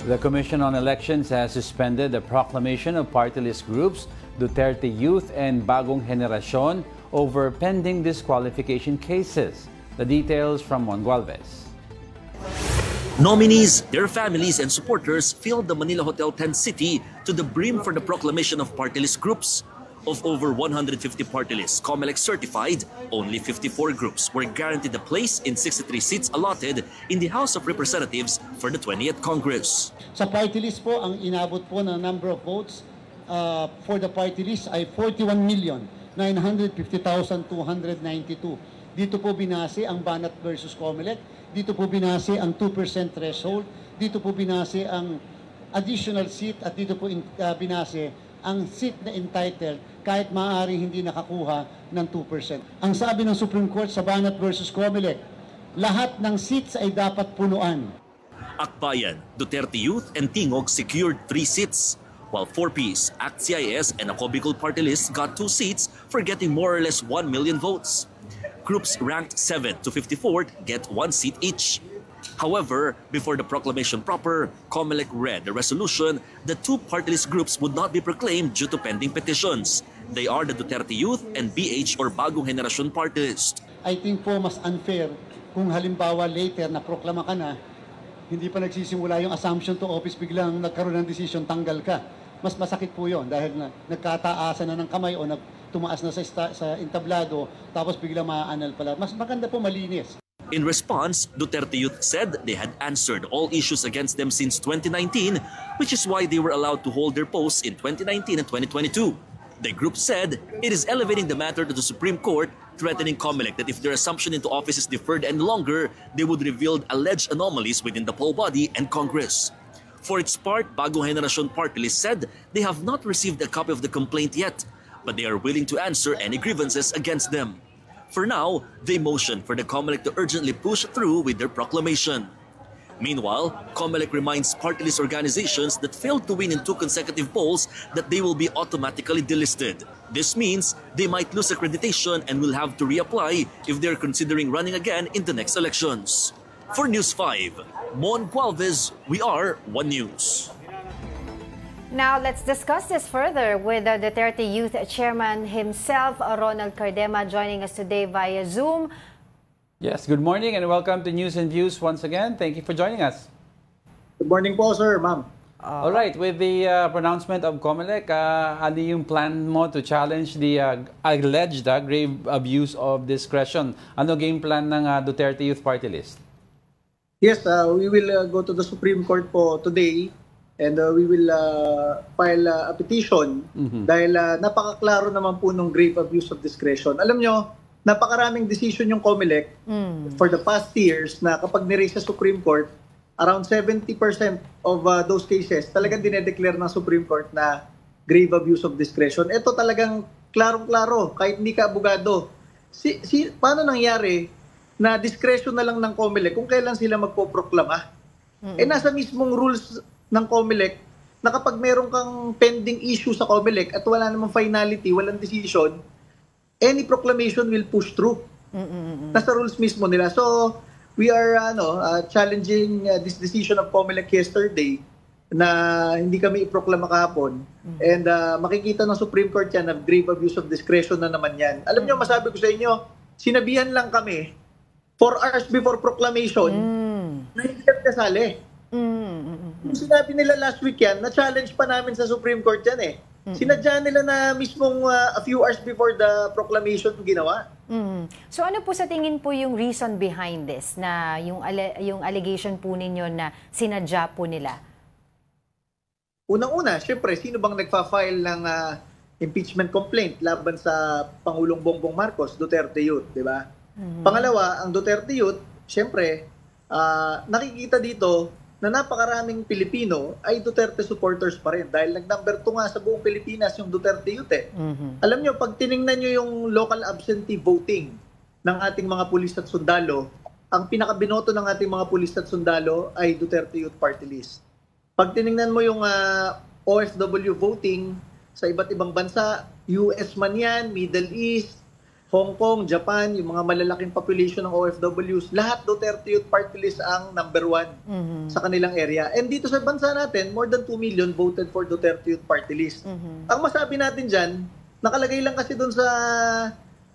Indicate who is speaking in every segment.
Speaker 1: The Commission on Elections has suspended the proclamation of party list groups Duterte Youth and Bagong Generacion over pending disqualification cases. The details from Mon Gualvez.
Speaker 2: Nominees, their families, and supporters filled the Manila Hotel Tent City to the brim for the proclamation of party list groups. Of over 150 party lists COMELEC certified, only 54 groups were guaranteed a place in 63 seats allotted in the House of Representatives for the 20th Congress.
Speaker 3: Sa party list po, ang inabot po na number of votes for the party list ay 41,950,292. Dito po binase ang Banat versus COMELEC, dito po binase ang 2% threshold, dito po binase ang additional seat, at dito po binase ang seat na entitled kahit maaari hindi nakakuha ng 2%. Ang sabi ng Supreme Court sa Banat versus COMELEC, lahat ng seats ay dapat punuan.
Speaker 2: Akbayan, Duterte Youth, and Tingog secured 3 seats, while 4Ps, ACT CIS, and Ako Bicol party lists got 2 seats for getting more or less 1 million votes. Groups ranked 7 to 54 get 1 seat each. However, before the proclamation proper, COMELEC read the resolution that 2 party list groups would not be proclaimed due to pending petitions. They are the Duterte Youth and BH or Bagong Generacion party list.
Speaker 3: I think po mas unfair kung halimbawa later na proklama ka na, hindi pa nagsisimula yung assumption to office, biglang nagkaroon ng decision, tanggal ka. Mas masakit po yun dahil nagkataasan na ng kamay o tumaas na sa entablado, tapos biglang maaanal pala. Mas maganda po malinis.
Speaker 2: In response, Duterte Youth said they had answered all issues against them since 2019, which is why they were allowed to hold their posts in 2019 and 2022. The group said it is elevating the matter to the Supreme Court, threatening COMELEC that if their assumption into office is deferred any longer, they would reveal alleged anomalies within the poll body and Congress. For its part, Bagong Generacion party list said they have not received a copy of the complaint yet, but they are willing to answer any grievances against them. For now, they motion for the COMELEC to urgently push through with their proclamation. Meanwhile, COMELEC reminds party list organizations that failed to win in 2 consecutive polls that they will be automatically delisted. This means they might lose accreditation and will have to reapply if they're considering running again in the next elections. For News 5, Mon Gualvez, we are One News.
Speaker 4: Now, let's discuss this further with the Duterte Youth Chairman himself, Ronald Cardema, joining us today via Zoom.
Speaker 1: Yes, good morning and welcome to News and Views once again. Thank you for joining us.
Speaker 5: Good morning po, sir, ma'am.
Speaker 1: All right, with the pronouncement of COMELEC, ano yung plan mo to challenge the alleged grave abuse of discretion? Ano game plan ng Duterte Youth Party List?
Speaker 5: Yes, we will go to the Supreme Court po today. And we will file a petition dahil napakaklaro naman po ng grave abuse of discretion. Alam nyo, napakaraming decision yung COMELEC for the past years na kapag niraise sa Supreme Court, around 70% of those cases talagang dinedeclare ng Supreme Court na grave abuse of discretion. Ito talagang klarong-klaro, kahit hindi ka abogado. Paano nangyari na discretion na lang ng COMELEC kung kailan sila magpoproklama? Nasa mismong rules ng COMELEC na kapag meron kang pending issue sa COMELEC at wala namang finality, walang decision, any proclamation will push through. Nasa rules mismo nila. So, we are challenging this decision of COMELEC yesterday na hindi kami iproklama kahapon. And makikita ng Supreme Court yan na grave abuse of discretion na naman yan. Alam nyo, masabi ko sa inyo, sinabihan lang kami 4 hours before proclamation na hindi kami kasali. Kung sinabi nila last week yan, na-challenge pa namin sa Supreme Court yan eh. Sinadya nila na mismong a few hours before the proclamation ginawa.
Speaker 4: So ano po sa tingin po yung reason behind this, na yung allegation po ninyo na sinadya po nila?
Speaker 5: Unang-una, syempre, sino bang nagfa-file ng impeachment complaint laban sa Pangulong Bongbong Marcos, Duterte Youth, di ba? Pangalawa, ang Duterte Youth, syempre, nakikita dito na napakaraming Pilipino ay Duterte supporters pa rin dahil nag-number 2 nga sa buong Pilipinas yung Duterte Youth eh. Alam nyo, pag tiningnan nyo yung local absentee voting ng ating mga pulis at sundalo, ang pinakabinoto ng ating mga pulis at sundalo ay Duterte Youth Party List. Pag tiningnan mo yung OFW voting sa iba't ibang bansa, US man yan, Middle East, Hong Kong, Japan, yung mga malalaking population ng OFWs, lahat Duterte Youth Party List ang number 1 sa kanilang area. And dito sa bansa natin, more than 2 million voted for Duterte Youth Party List. Ang masabi natin dyan, nakalagay lang kasi dun sa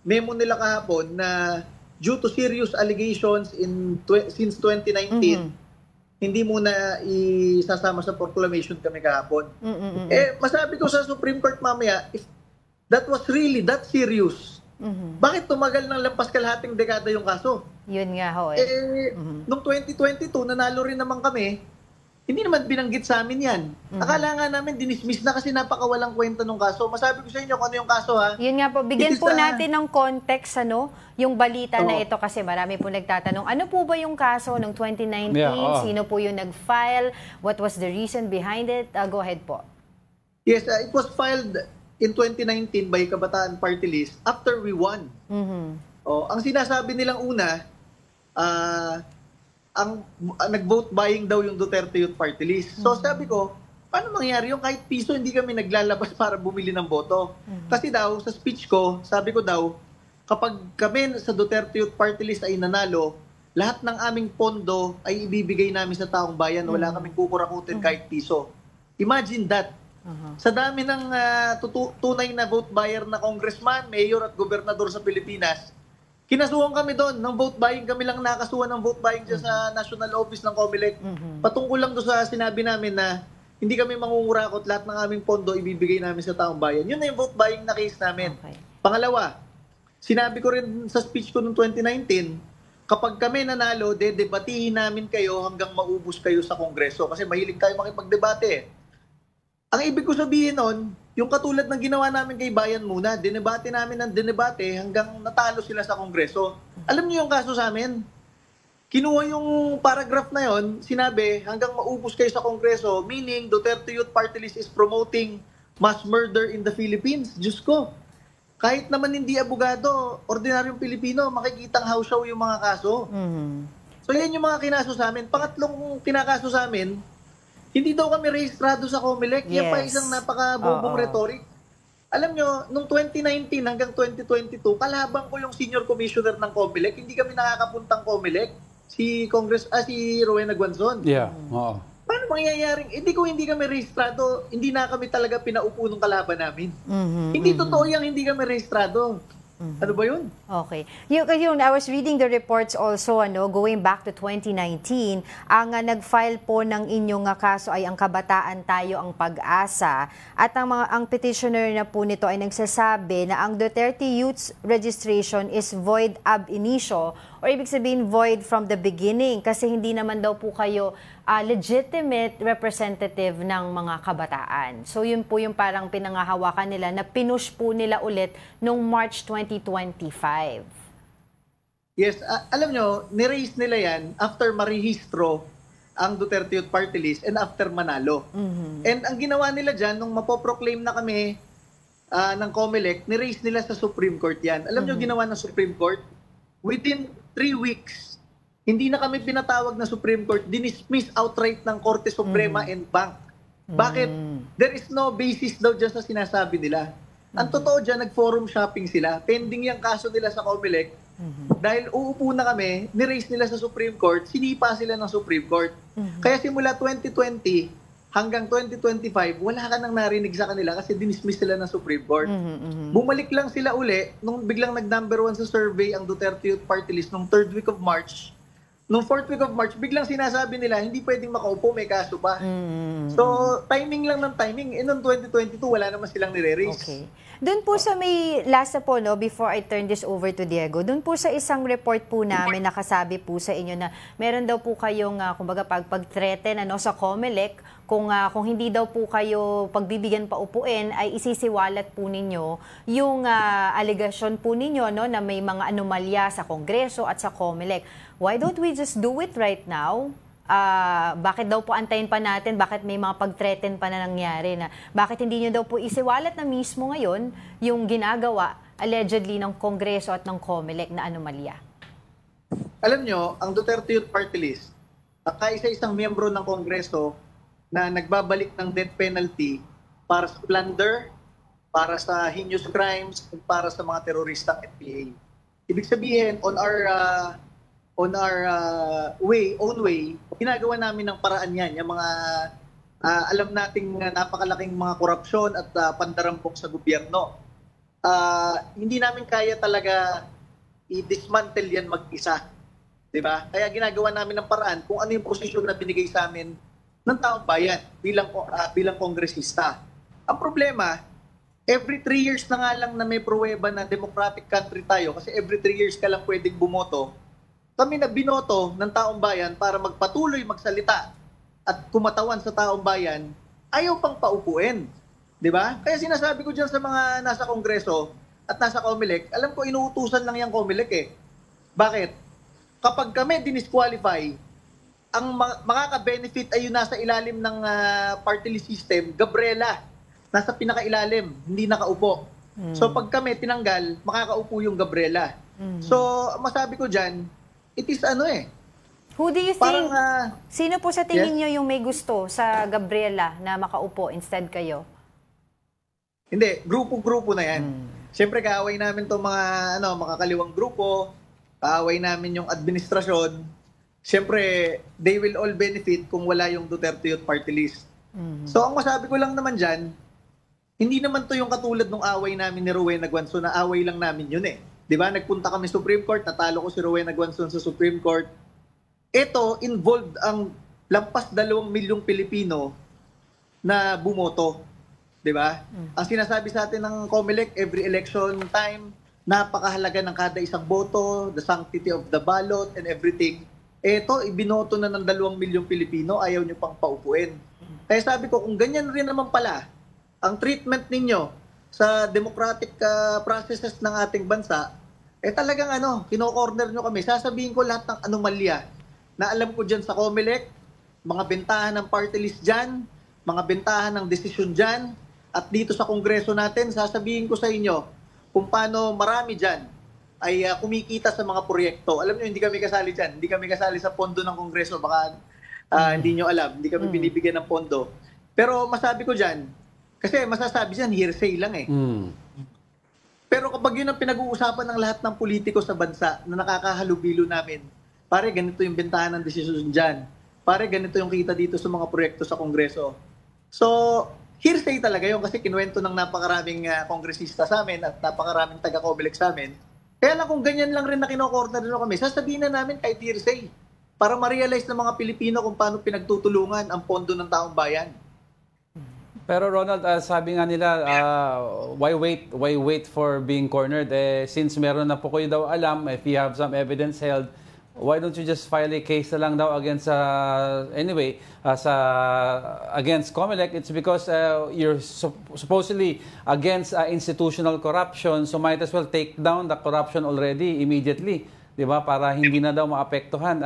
Speaker 5: memo nila kahapon na due to serious allegations since 2019, hindi muna isasama sa proclamation kami kahapon. Masabi ko sa Supreme Court mamaya, if that was really that serious, bakit tumagal ng lampas kalahating dekada yung kaso?
Speaker 4: Yun nga ho
Speaker 5: Noong 2022, nanalo rin naman kami, hindi naman binanggit sa amin yan. Akala nga namin, dinismiss na kasi napakawalang kwenta ng kaso. Masabi ko sa inyo kung ano yung kaso, ha?
Speaker 4: Yun nga po, bigyan po natin ng context, yung balita na ito kasi marami po nagtatanong, ano po ba yung kaso ng 2019? Sino po yung nag-file? What was the reason behind it? Go ahead po.
Speaker 5: Yes, it was filed in 2019 by Kabataan Party List after we won. Ang sinasabi nilang una, nag-vote buying daw yung Duterte Youth Party List. So sabi ko, paano mangyayari yung kahit piso hindi kami naglalabas para bumili ng boto? Kasi daw, sa speech ko, sabi ko daw, kapag kami sa Duterte Youth Party List ay nanalo, lahat ng aming pondo ay ibibigay namin sa taong bayan. Wala kaming kukurakutin kahit piso. Imagine that. Sa dami ng tunay na vote buyer na congressman, mayor at gobernador sa Pilipinas, kinasuhan kami doon ng vote buying. Kami lang nakasuhan ng vote buying dyan sa National Office ng COMELEC. Patungkol lang doon sa sinabi namin na hindi kami mangungurakot, lahat ng aming pondo ibibigay namin sa taong bayan. Yun na yung vote buying na case namin. Pangalawa, sinabi ko rin sa speech ko noong 2019, kapag kami nanalo, debatihin namin kayo hanggang maubos kayo sa Kongreso. Kasi mahilig tayo makipagdebate. Ang ibig ko sabihin nun, yung katulad ng ginawa namin kay Bayan Muna, dinebate namin ng dinebate hanggang natalo sila sa Kongreso. Alam niyo yung kaso sa amin? Kinuha yung paragraph na yon, sinabi hanggang maubos kayo sa Kongreso, meaning Duterte Youth Party List is promoting mass murder in the Philippines. Diyos ko, kahit naman hindi abogado, ordinaryong Pilipino, makikitang hausaw yung mga kaso. So yan yung mga kinaso sa amin. Pangatlong kinakaso sa amin, hindi daw kami rehistrado sa COMELEC. Yan pa isang napaka-bobong rhetoric. Alam nyo, nung 2019 hanggang 2022, kalabang ko yung senior commissioner ng COMELEC. Hindi kami nakakapuntang COMELEC. Si Rowena Guanzon. Paano mangyayaring, hindi kami rehistrado, hindi na kami talaga pinaupo ng kalaban namin. Hindi totoo yung hindi kami rehistrado. Ano ba yun?
Speaker 4: Okay. I was reading the reports also, going back to 2019, ang nag-file po ng inyong kaso ay ang Kabataan Tayo ang Pag-asa. At ang petitioner na po nito ay nagsasabi na ang Duterte Youth's registration is void ab initio, or ibig sabihin void from the beginning kasi hindi naman daw po kayo legitimate representative ng mga kabataan. So yun po yung parang pinangahawakan nila na pinush po nila ulit noong March 2025.
Speaker 5: Yes, alam nyo, niraise nila yan after marehistro ang Duterte Youth Party List and after manalo. And ang ginawa nila dyan, nung mapoproclaim na kami ng COMELEC, niraise nila sa Supreme Court yan. Alam nyo ginawa ng Supreme Court? Within 3 weeks, hindi na kami pinatawag na Supreme Court, dinismiss outright ng Korte Suprema and Bank. Bakit? There is no basis daw dyan sa sinasabi nila. Ang totoo dyan, nag-forum shopping sila. Pending yung kaso nila sa COMELEC. Dahil uupo na kami, niraise nila sa Supreme Court, sinipa sila ng Supreme Court. Kaya simula 2020 hanggang 2025, wala ka nang narinig sa kanila kasi dinismiss sila ng Supreme Court. Bumalik lang sila uli nung biglang nag-number 1 sa survey ang Duterte Youth Party List nung 3rd week of March. Nung 4th week of March, biglang sinasabi nila, hindi pwedeng makaupo, may kaso pa. So, timing lang ng timing. Noong 2022, wala naman silang nire-raise. Okay.
Speaker 4: Doon po sa may last po, before I turn this over to Diego, doon po sa isang report po namin, nakasabi po sa inyo na meron daw po kayong, kumbaga, pag-threaten sa COMELEC, kung hindi daw po kayo pagbibigyan paupuin, ay isisiwalat po ninyo yung allegation po ninyo na may mga anomalya sa Kongreso at sa COMELEC. Why don't we just do it right now? Bakit daw po antayin pa natin? Bakit may mga pag-threaten pa na nangyari? Bakit hindi nyo daw po isiwalat na mismo ngayon yung ginagawa allegedly ng Kongreso at ng COMELEC na anomalya?
Speaker 5: Alam nyo, ang Duterte Youth Party List, kaisa-isang miyembro ng Kongreso na nagbabalik ng death penalty para sa plunder, para sa heinous crimes, at para sa mga teroristang NPA. Ibig sabihin, on our own way, ginagawa namin ng paraan yan, yung mga alam nating napakalaking mga korupsyon at pandarambok sa gobyerno. Hindi namin kaya talaga i-dismantle yan mag-isa. Diba? Kaya ginagawa namin ng paraan kung ano yung posisyon na binigay sa amin ng taong bayan bilang kongresista. Ang problema, every 3 years na nga lang na may pruweba na democratic country tayo, kasi every 3 years ka lang pwedeng bumoto, kami na binoto ng taong bayan para magpatuloy magsalita at kumatawan sa taong bayan, ayaw pang paupuin. Diba? Kaya sinasabi ko dyan sa mga nasa Kongreso at nasa COMELEC, alam ko inuutusan lang yung COMELEC eh. Bakit? Kapag kami dinisqualify, ang makaka-benefit ay yung nasa ilalim ng party list system, Gabriela, nasa pinakailalim, hindi nakaupo. So pag kami tinanggal, makakaupo yung Gabriela. So masabi ko dyan, it is
Speaker 4: Who do you think,
Speaker 5: parang,
Speaker 4: sino po sa tingin
Speaker 5: yes?
Speaker 4: nyo yung may gusto sa Gabriela na makaupo instead kayo?
Speaker 5: Hindi, grupo-grupo na yan. Siyempre kaaway namin itong mga makakaliwang grupo, kaaway namin yung administrasyon. Siyempre, they will all benefit kung wala yung Duterte Youth Party List. So ang masabi ko lang naman dyan, hindi naman to yung katulad ng away namin ni Rowena Guanzon, na away lang namin yun eh. Di ba? Nagpunta kami Supreme Court, natalo ko si Rowena Guanzon sa Supreme Court. Ito, involved ang lampas 2 milyong Pilipino na bumoto. Di ba? Ang sinasabi sa atin ng COMELEC, every election time, napakahalaga ng kada isang boto, the sanctity of the ballot and everything. Ito, ibinoto na ng 2 milyong Pilipino, ayaw nyo pang paupuin. Kaya sabi ko, kung ganyan rin naman pala, ang treatment ninyo sa democratic processes ng ating bansa, talagang kino-corner nyo kami. Sasabihin ko lahat ng anomalya na alam ko dyan sa COMELEC, mga bentahan ng party list dyan, mga bentahan ng desisyon dyan, at dito sa Kongreso natin, sasabihin ko sa inyo kung paano marami dyan ay kumikita sa mga proyekto. Alam nyo, hindi kami kasali dyan. Hindi kami kasali sa pondo ng Kongreso. Baka hindi nyo alam. Hindi kami binibigyan ng pondo. Pero masabi ko dyan, kasi masasabi dyan, hearsay lang eh. Pero kapag yun ang pinag-uusapan ng lahat ng politiko sa bansa na nakakahalubilo namin, pare, ganito yung bentahan ng desisyon dyan. Pare, ganito yung kita dito sa mga proyekto sa Kongreso. So, hearsay talaga yun kasi kinuwento ng napakaraming kongresista sa amin at napakaraming taga-COMELEC sa amin. Kaya lang kung ganyan lang rin na kino-corner nyo kami, sasabihin na namin kahit hearsay para ma-realize ng mga Pilipino kung paano pinagtutulungan ang pondo ng taong bayan.
Speaker 1: Pero Ronald, sabi nga nila, why wait for being cornered? Since meron na po kayo daw alam, if you have some evidence held, why don't you just file a case na lang daw against against COMELEC? It's because you're supposedly against institutional corruption, so might as well take down the corruption already immediately, di ba? Para hindi na daw maapektuhan.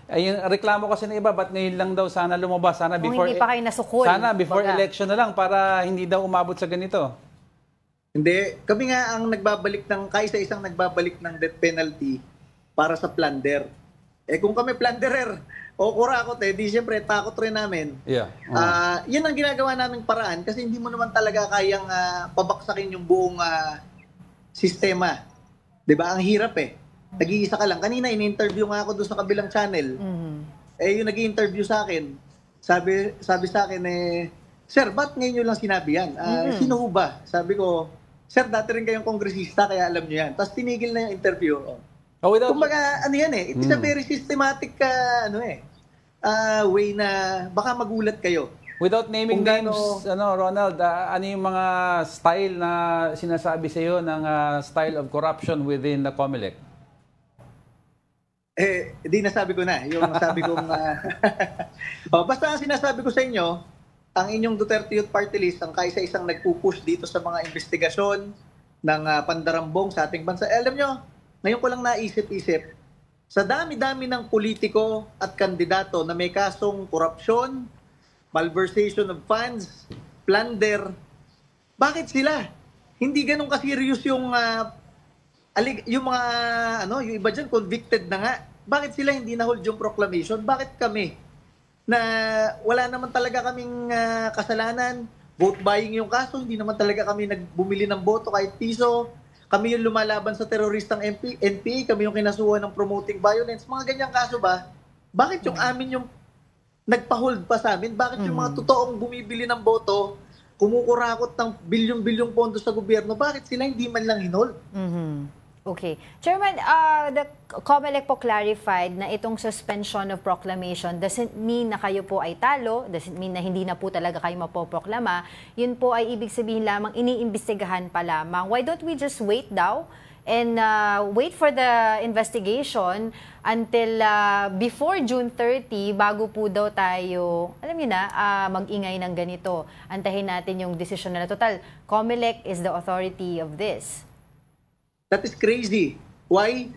Speaker 1: Yung reklamo kasi ng iba, ba't ngayon lang daw sana lumabas? Sana before,
Speaker 4: hindi pa kayo nasukol.
Speaker 1: Sana before election na lang para hindi daw umabot sa ganito.
Speaker 5: Hindi. Kami nga ang kaisa-isang nagbabalik ng death penalty para sa plunder. Kung kami plunderer o kurakot di siyempre takot rin namin.
Speaker 1: Yeah.
Speaker 5: Yan ang ginagawa naming paraan kasi hindi mo naman talaga kayang pabaksakin yung buong sistema. 'Di ba? Ang hirap Nag-iisa ka lang. Kanina in-interview nga ako doon sa kabilang channel. Yung nag-i-interview sa akin, sabi sa akin Sir, ba't ngayon nyo lang sinabi yan? Sino ho ba? Sabi ko, Sir, dati rin kayong kongresista kaya alam nyo yan. Tapos tinigil na yung interview. Kumbaga, it is a very systematic way na baka magulat kayo.
Speaker 1: Without naming names, Ronald, ano yung mga style na sinasabi sa iyo ng style of corruption within the COMELEC?
Speaker 5: Di nasabi ko na. Yung nasabi kong... basta ang sinasabi ko sa inyo, ang inyong Duterte Youth Party List, ang kaisa-isang nagpupush dito sa mga investigasyon ng pandarambong sa ating bansa. Alam nyo, ngayon ko lang naisip-isip, sa dami-dami ng politiko at kandidato na may kasong korupsyon, malversation of funds, plunder, bakit sila? Hindi ganun ka-serious yung mga yung iba dyan convicted na nga. Bakit sila hindi na-hold yung proclamation? Bakit kami na wala naman talaga kaming kasalanan, vote buying yung kaso, hindi naman talaga kami nagbumili ng boto kahit piso. Kami yung lumalaban sa teroristang NPA, kami yung kinasuhan ng promoting violence. Mga ganyang kaso ba? Bakit yung amin yung nagpa-hold pa sa amin? Bakit yung mga totoong bumibili ng boto, kumukurakot ng bilyong-bilyong pondo sa gobyerno, bakit sila hindi man lang hinold?
Speaker 4: Okay. Chairman, the COMELEC po clarified na itong suspension of proclamation doesn't mean na kayo po ay talo, doesn't mean na hindi na po talaga kayo mapoproklama. Yun po ay ibig sabihin lamang iniimbestigahan pa lamang. Why don't we just wait daw and wait for the investigation until before June 30 bago po daw tayo, alam niyo na, mag-ingay ng ganito. Antahin natin yung desisyon na total. COMELEC is the authority of this.
Speaker 5: That is crazy. Why?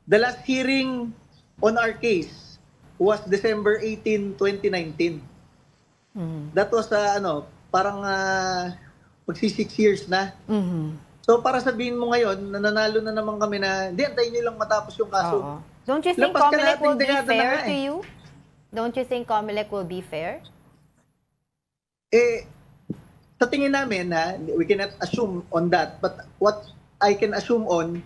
Speaker 5: The last hearing on our case was December 18, 2019. That was, parang magsi 6 years na. So para sabihin mo ngayon, nananalo na naman kami na, hindi, antayin nyo lang matapos yung kaso.
Speaker 4: Don't you think COMELEC will be fair to you? Don't you think COMELEC will be fair?
Speaker 5: Sa tingin namin, we cannot assume on that. But what I can assume on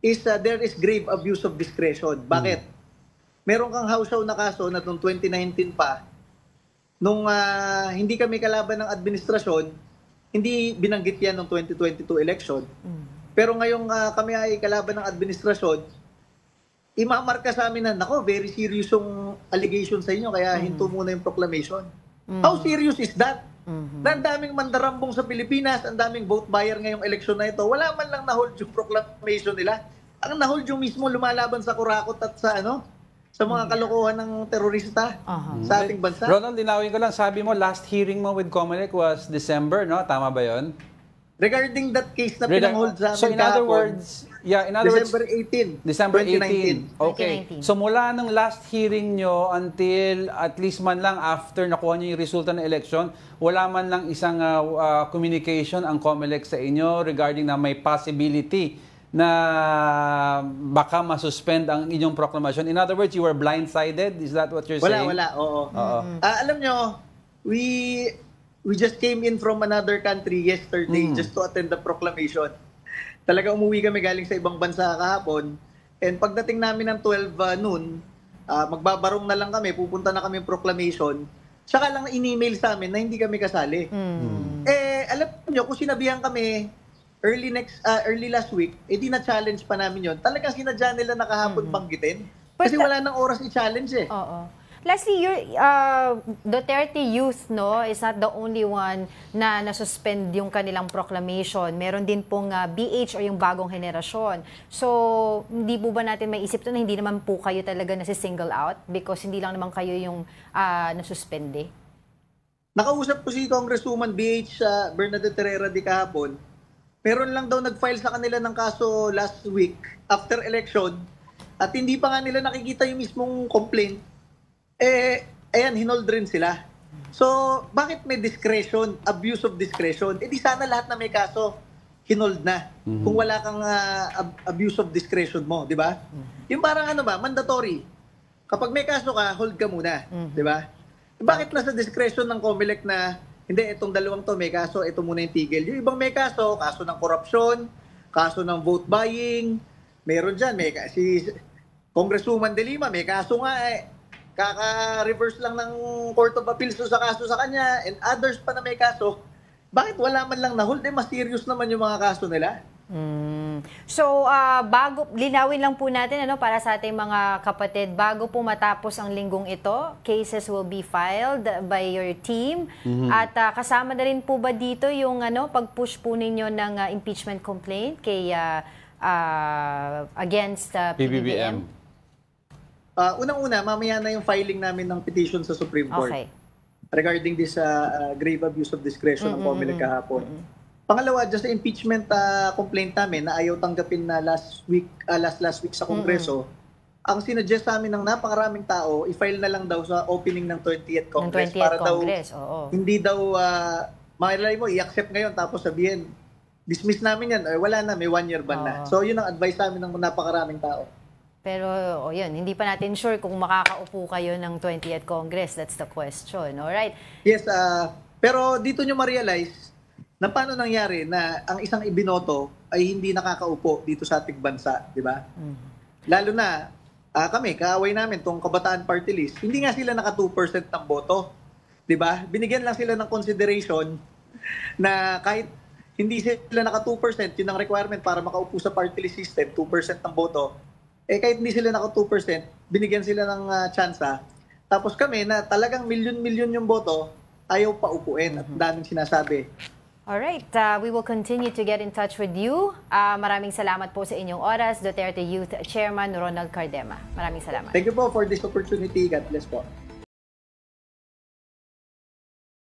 Speaker 5: is there is grave abuse of discretion. Bakit? Meron kang hausaw na kaso na noong 2019 pa, nung hindi kami kalaban ng administrasyon, hindi binanggit yan noong 2022 election. Pero ngayong kami ay kalaban ng administrasyon, imamarka sa amin na, nako, very serious yung allegation sa inyo, kaya hinto muna yung proclamation. How serious is that? Ang daming mandarambong sa Pilipinas, ang daming vote buyer ngayong eleksyon na ito, wala man lang na-hold yung proclamation nila. Ang na-hold yung mismo lumalaban sa kurakot at sa mga kalokohan ng terorista sa ating bansa.
Speaker 1: Ronald, linawin ko lang, sabi mo last hearing mo with COMELEC was December, no? Tama ba 'yon?
Speaker 5: Regarding that case na pinang-hold sa amin
Speaker 1: so in other words,
Speaker 5: December 18,
Speaker 1: December
Speaker 5: 2019.
Speaker 1: 18. Okay.
Speaker 4: 2019.
Speaker 1: So mula ng last hearing nyo until at least man lang after nakuha nyo yung resulta ng election, wala man lang isang communication ang COMELEC sa inyo regarding na may possibility na baka masuspend ang inyong proclamation. In other words, you were blindsided? Is that what you're saying?
Speaker 5: Wala. Oo. Alam nyo, we just came in from another country yesterday just to attend the proclamation. Talaga umuwi kami galing sa ibang bansa kahapon. And pagdating namin ng 12 noon, magbabarong na lang kami, pupunta na kami proclamation. Saka lang in-email sa amin na hindi kami kasali. Alam nyo, kung sinabihan kami early last week, di na-challenge pa namin yon. Talagang sinadya nila na kahapon banggitin. Kasi wala nang oras i-challenge eh.
Speaker 4: Oo. Lastly, Duterte Youth is not the only one na nasuspend yung kanilang proclamation. Meron din pong BH o yung bagong henerasyon. So, hindi po ba natin maisip to na hindi naman po kayo talaga nasi-single out because hindi lang naman kayo yung nasuspende?
Speaker 5: Nakausap ko si Congresswoman BH Bernadette Herrera di kahapon. Meron lang daw nag-file sa kanila ng kaso last week after election at hindi pa nga nila nakikita yung mismong complaint. Ayan, hinold rin sila. So, bakit may discretion, abuse of discretion? Di sana lahat na may kaso, hinold na. Kung wala kang abuse of discretion mo, di ba? Yung parang mandatory. Kapag may kaso ka, hold ka muna, di ba? Bakit nasa discretion ng COMELEC na, hindi, itong dalawang to may kaso, ito muna yung tigil. Yung ibang may kaso ng korupsyon, kaso ng vote buying, meron dyan, si Congresswoman De Lima, may kaso nga kaka-reverse lang ng Court of Appeals sa kaso sa kanya and others pa na may kaso. Bakit wala man lang na-hold? Mas serious naman yung mga kaso nila.
Speaker 4: So, linawin lang po natin para sa ating mga kapatid, bago po matapos ang linggong ito, cases will be filed by your team. At kasama na rin po ba dito yung pag-push po ninyo ng impeachment complaint kay against PBBM?
Speaker 5: Unang-una, mamaya na yung filing namin ng petition sa Supreme Court regarding this grave abuse of discretion ng COMELEC kahapon. Pangalawa, just the impeachment complaint namin na ayaw tanggapin na last week sa Kongreso. Ang sinuggest sa amin ng napakaraming tao, i-file na lang daw sa opening ng 20th Congress. Hindi daw, malay mo, i-accept ngayon tapos sabihin, dismiss namin yan, wala na, may 1-year ban na. So yun ang advice namin ng napakaraming tao.
Speaker 4: Pero yun, hindi pa natin sure kung makakaupo kayo ng 20th Congress. That's the question. Alright?
Speaker 5: Yes, Pero dito nyo ma-realize na paano nangyari na ang isang ibinoto ay hindi nakakaupo dito sa ating bansa, di ba? Lalo na kami, kaaway namin, tong Kabataan Party List, hindi nga sila naka 2% ng boto. Di ba? Binigyan lang sila ng consideration na kahit hindi sila naka 2%, yun ang requirement para makaupo sa party list system, 2% ng boto. Kahit hindi sila naka 2%, binigyan sila ng tsansa. Tapos kami na talagang milyon-milyon yung boto, ayaw pa upuin at daming sinasabi.
Speaker 4: Alright, we will continue to get in touch with you. Maraming salamat po sa inyong oras, Duterte Youth Chairman Ronald Cardema. Maraming salamat.
Speaker 5: Thank you po for this opportunity. God bless po.